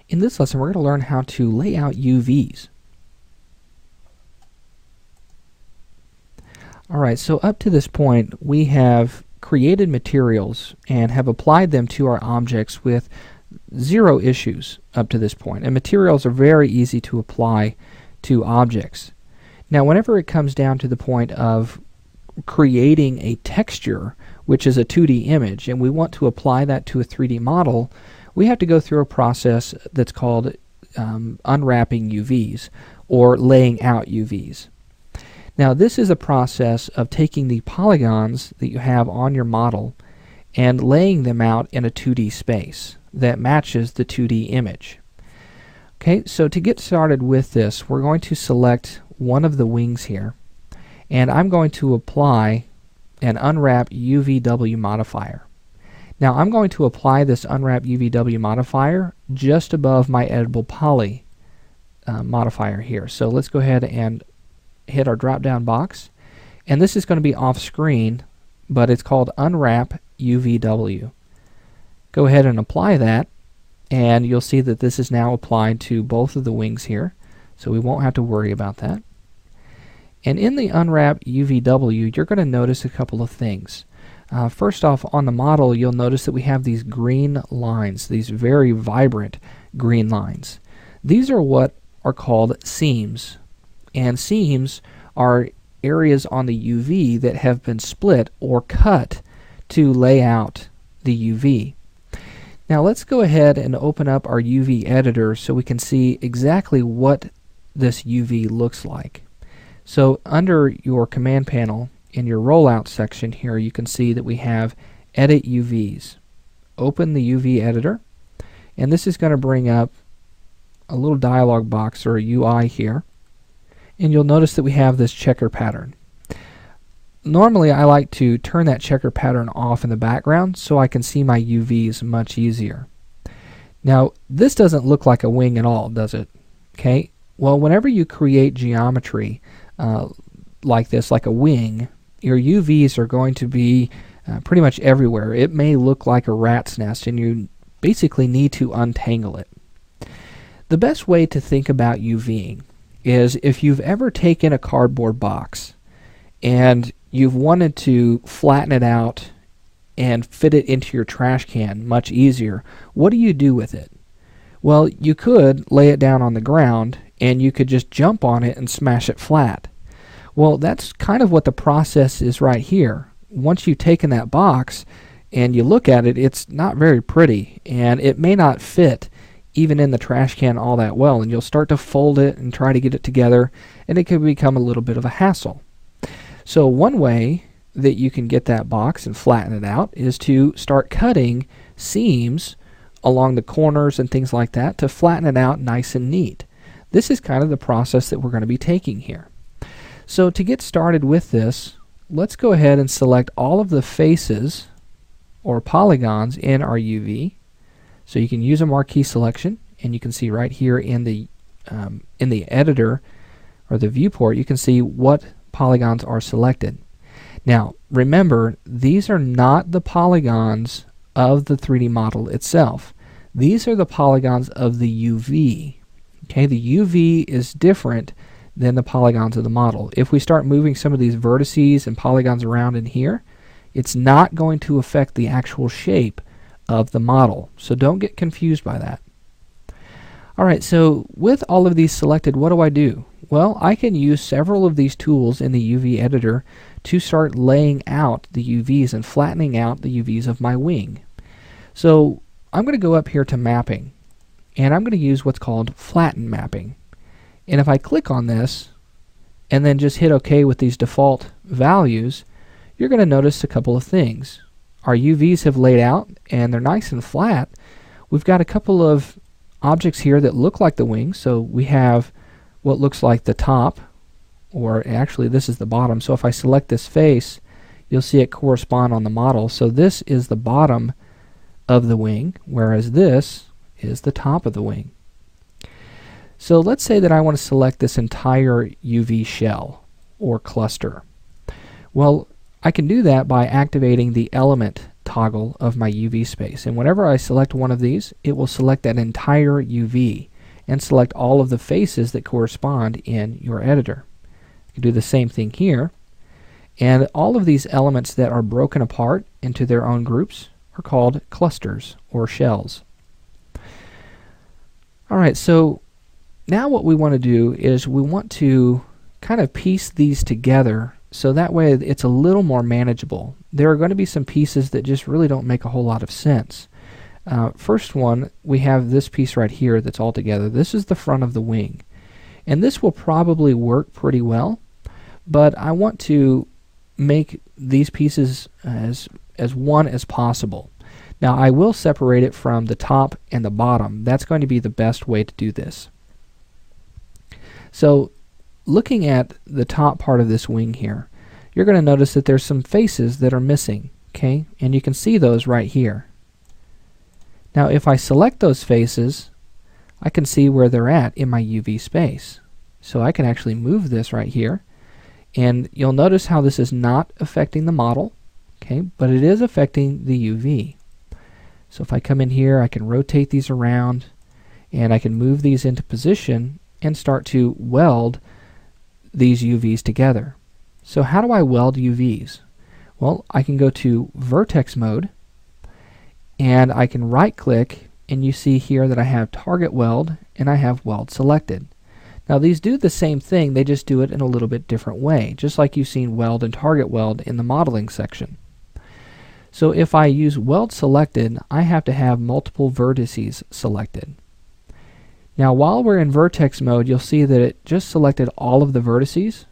In this lesson, we're going to learn how to lay out UVs. Alright, so up to this point, we have created materials and have applied them to our objects with zero issues up to this point. And materials are very easy to apply to objects. Now, whenever it comes down to the point of creating a texture, which is a 2D image, and we want to apply that to a 3D model, we have to go through a process that's called unwrapping UVs, or laying out UVs. Now, this is a process of taking the polygons that you have on your model and laying them out in a 2D space that matches the 2D image. Okay, so to get started with this, we're going to select one of the wings here, and I'm going to apply an Unwrap UVW modifier. Now, I'm going to apply this Unwrap UVW modifier just above my Editable Poly modifier here. So let's go ahead and hit our drop-down box, and this is going to be off screen, but it's called Unwrap UVW. Go ahead and apply that, and you'll see that this is now applied to both of the wings here, so we won't have to worry about that. And in the Unwrap UVW, you're going to notice a couple of things. First off, on the model, you'll notice that we have these green lines, these very vibrant green lines. These are what are called seams. And seams are areas on the UV that have been split or cut to lay out the UV. Now let's go ahead and open up our UV editor so we can see exactly what this UV looks like. So under your command panel, in your rollout section here, you can see that we have Edit UVs. Open the UV editor, and this is going to bring up a little dialog box or a UI here. And you'll notice that we have this checker pattern. Normally I like to turn that checker pattern off in the background so I can see my UVs much easier. Now, this doesn't look like a wing at all, does it? Okay. Well, whenever you create geometry like this, like a wing, your UVs are going to be pretty much everywhere. It may look like a rat's nest, and you basically need to untangle it. The best way to think about UVing is if you've ever taken a cardboard box and you've wanted to flatten it out and fit it into your trash can much easier, what do you do with it? Well, you could lay it down on the ground and you could just jump on it and smash it flat. Well, that's kind of what the process is right here. Once you've taken that box and you look at it, it's not very pretty, and it may not fit even in the trash can all that well, and you'll start to fold it and try to get it together, and it can become a little bit of a hassle. So one way that you can get that box and flatten it out is to start cutting seams along the corners and things like that to flatten it out nice and neat. This is kind of the process that we're going to be taking here. So to get started with this, let's go ahead and select all of the faces or polygons in our UV. So you can use a marquee selection, and you can see right here in the editor or the viewport, you can see what polygons are selected. Now remember, these are not the polygons of the 3D model itself. These are the polygons of the UV. Okay, the UV is different than the polygons of the model. If we start moving some of these vertices and polygons around in here, it's not going to affect the actual shape of the model. So don't get confused by that. Alright, so with all of these selected, what do I do? Well, I can use several of these tools in the UV editor to start laying out the UVs and flattening out the UVs of my wing. So I'm going to go up here to mapping, and I'm going to use what's called flatten mapping. And if I click on this and then just hit OK with these default values, you're going to notice a couple of things. Our UVs have laid out and they're nice and flat. We've got a couple of objects here that look like the wings. So we have what looks like the top, or actually this is the bottom. So if I select this face, you'll see it correspond on the model. So this is the bottom of the wing, whereas this is the top of the wing. So let's say that I want to select this entire UV shell or cluster. Well, I can do that by activating the Element toggle of my UV space. And whenever I select one of these, it will select that entire UV and select all of the faces that correspond in your editor. You can do the same thing here. And all of these elements that are broken apart into their own groups are called clusters or shells. Alright, so now what we want to do is we want to kind of piece these together so that way it's a little more manageable. There are going to be some pieces that just really don't make a whole lot of sense. First one, we have this piece right here that's all together. This is the front of the wing. And this will probably work pretty well, but I want to make these pieces as one as possible. Now I will separate it from the top and the bottom. That's going to be the best way to do this. So looking at the top part of this wing here, you're going to notice that there's some faces that are missing, okay? And you can see those right here. Now if I select those faces, I can see where they're at in my UV space. So I can actually move this right here, and you'll notice how this is not affecting the model, okay, but it is affecting the UV. So if I come in here, I can rotate these around, and I can move these into position and start to weld these UVs together. So how do I weld UVs? Well, I can go to vertex mode, and I can right click, and you see here that I have target weld and I have weld selected. Now these do the same thing, they just do it in a little bit different way, just like you've seen weld and target weld in the modeling section. So if I use weld selected, I have to have multiple vertices selected. Now while we're in vertex mode, you'll see that it just selected all of the vertices,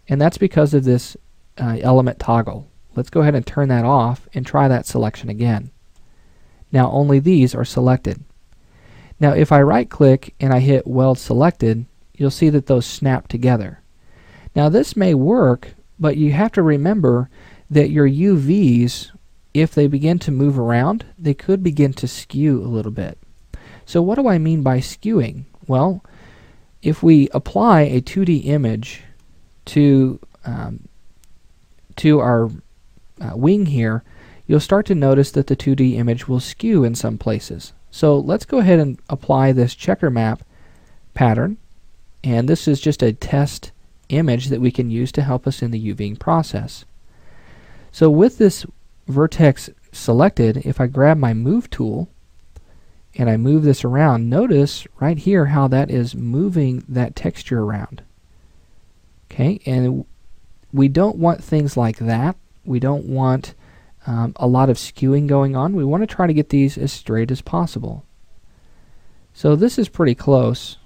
and that's because of this element toggle. Let's go ahead and turn that off and try that selection again. Now only these are selected. Now if I right click and I hit weld selected, you'll see that those snap together. Now this may work, but you have to remember that your UVs, if they begin to move around, they could begin to skew a little bit. So what do I mean by skewing? Well, if we apply a 2D image to our wing here, you'll start to notice that the 2D image will skew in some places. So let's go ahead and apply this checker map pattern, and this is just a test image that we can use to help us in the UVing process. So with this vertex selected, if I grab my move tool and I move this around, notice right here how that is moving that texture around. Okay, and we don't want things like that. We don't want a lot of skewing going on. We want to try to get these as straight as possible. So this is pretty close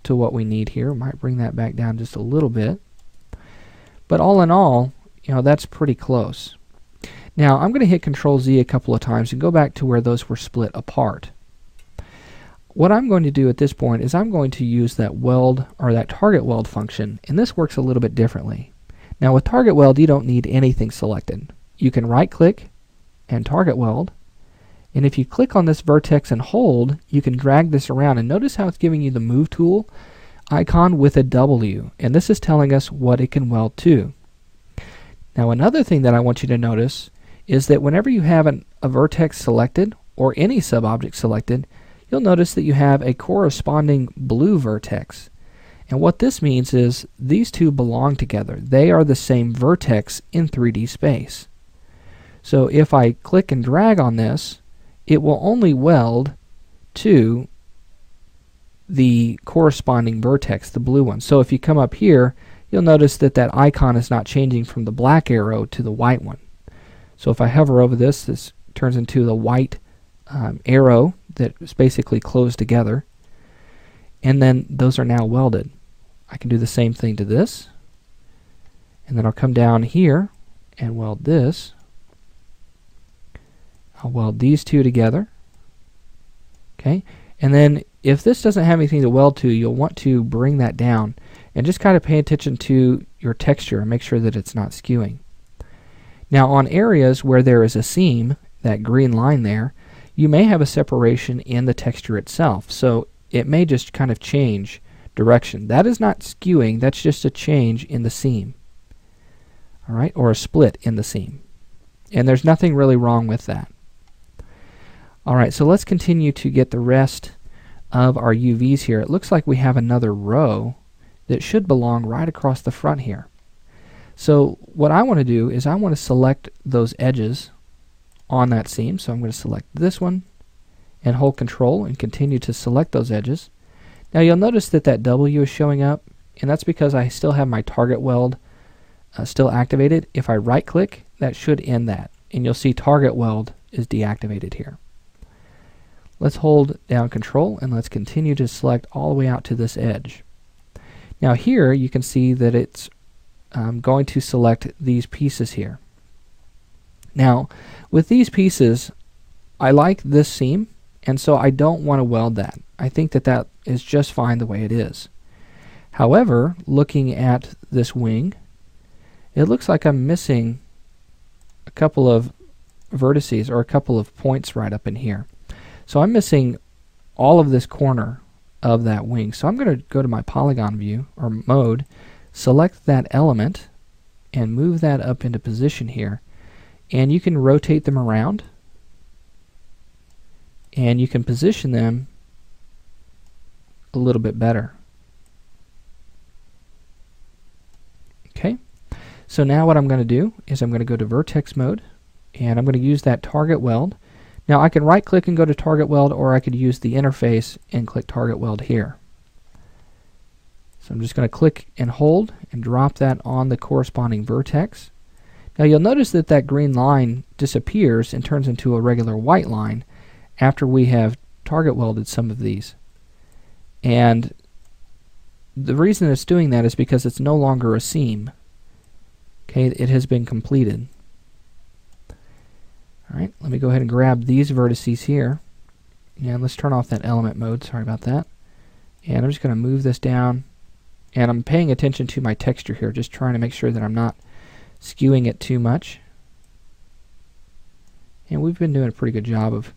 to what we need here. Might bring that back down just a little bit. But all in all, you know, that's pretty close. Now I'm going to hit Control Z a couple of times and go back to where those were split apart. What I'm going to do at this point is I'm going to use that weld or that target weld function, and this works a little bit differently. Now with target weld, you don't need anything selected. You can right click and target weld, and if you click on this vertex and hold, you can drag this around, and notice how it's giving you the move tool icon with a W, and this is telling us what it can weld to. Now another thing that I want you to notice is that whenever you have a vertex selected or any subobject selected, you'll notice that you have a corresponding blue vertex. And what this means is these two belong together. They are the same vertex in 3D space. So if I click and drag on this, it will only weld to the corresponding vertex, the blue one. So if you come up here, you'll notice that that icon is not changing from the black arrow to the white one. So if I hover over this, this turns into the white arrow that is basically closed together, and then those are now welded. I can do the same thing to this, and then I'll come down here and weld this. I'll weld these two together. Okay, and then if this doesn't have anything to weld to, you'll want to bring that down and just kind of pay attention to your texture and make sure that it's not skewing. Now on areas where there is a seam, that green line there, you may have a separation in the texture itself, so it may just kind of change direction. That is not skewing, that's just a change in the seam. Alright, or a split in the seam. And there's nothing really wrong with that. Alright, so let's continue to get the rest of our UVs here. It looks like we have another row that should belong right across the front here. So what I want to do is I want to select those edges on that seam. So I'm going to select this one and hold Control and continue to select those edges. Now you'll notice that that W is showing up, and that's because I still have my target weld still activated. If I right click, that should end that, and you'll see target weld is deactivated here. Let's hold down Control and let's continue to select all the way out to this edge. Now here you can see that it's going to select these pieces here. Now with these pieces, I like this seam, and so I don't want to weld that. I think that that is just fine the way it is. However, looking at this wing, it looks like I'm missing a couple of vertices or a couple of points right up in here. So I'm missing all of this corner of that wing. So I'm going to go to my polygon view or mode, select that element and move that up into position here. And you can rotate them around and you can position them a little bit better. Okay, so now what I'm going to do is I'm going to go to vertex mode and I'm going to use that target weld. Now I can right click and go to target weld, or I could use the interface and click target weld here. So I'm just going to click and hold and drop that on the corresponding vertex. Now you'll notice that that green line disappears and turns into a regular white line after we have target welded some of these. And the reason it's doing that is because it's no longer a seam. Okay, it has been completed. Alright, let me go ahead and grab these vertices here. And let's turn off that element mode, sorry about that. And I'm just going to move this down. And I'm paying attention to my texture here, just trying to make sure that I'm not skewing it too much. And we've been doing a pretty good job of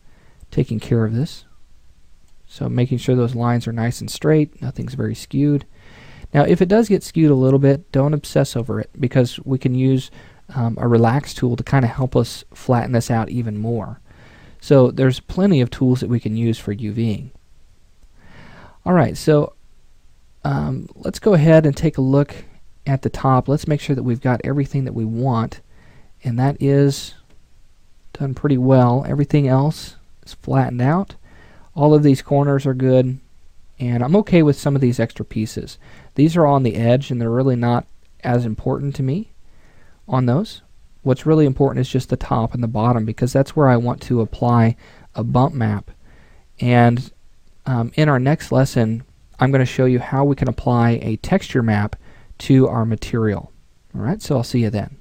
taking care of this. So making sure those lines are nice and straight, nothing's very skewed. Now if it does get skewed a little bit, don't obsess over it, because we can use a relax tool to kind of help us flatten this out even more. So there's plenty of tools that we can use for UVing. Alright, so let's go ahead and take a look at the top. Let's make sure that we've got everything that we want, and that is done pretty well. Everything else is flattened out. All of these corners are good, and I'm okay with some of these extra pieces. These are on the edge and they're really not as important to me on those. What's really important is just the top and the bottom, because that's where I want to apply a bump map. And in our next lesson, I'm going to show you how we can apply a texture map to our material. Alright, so I'll see you then.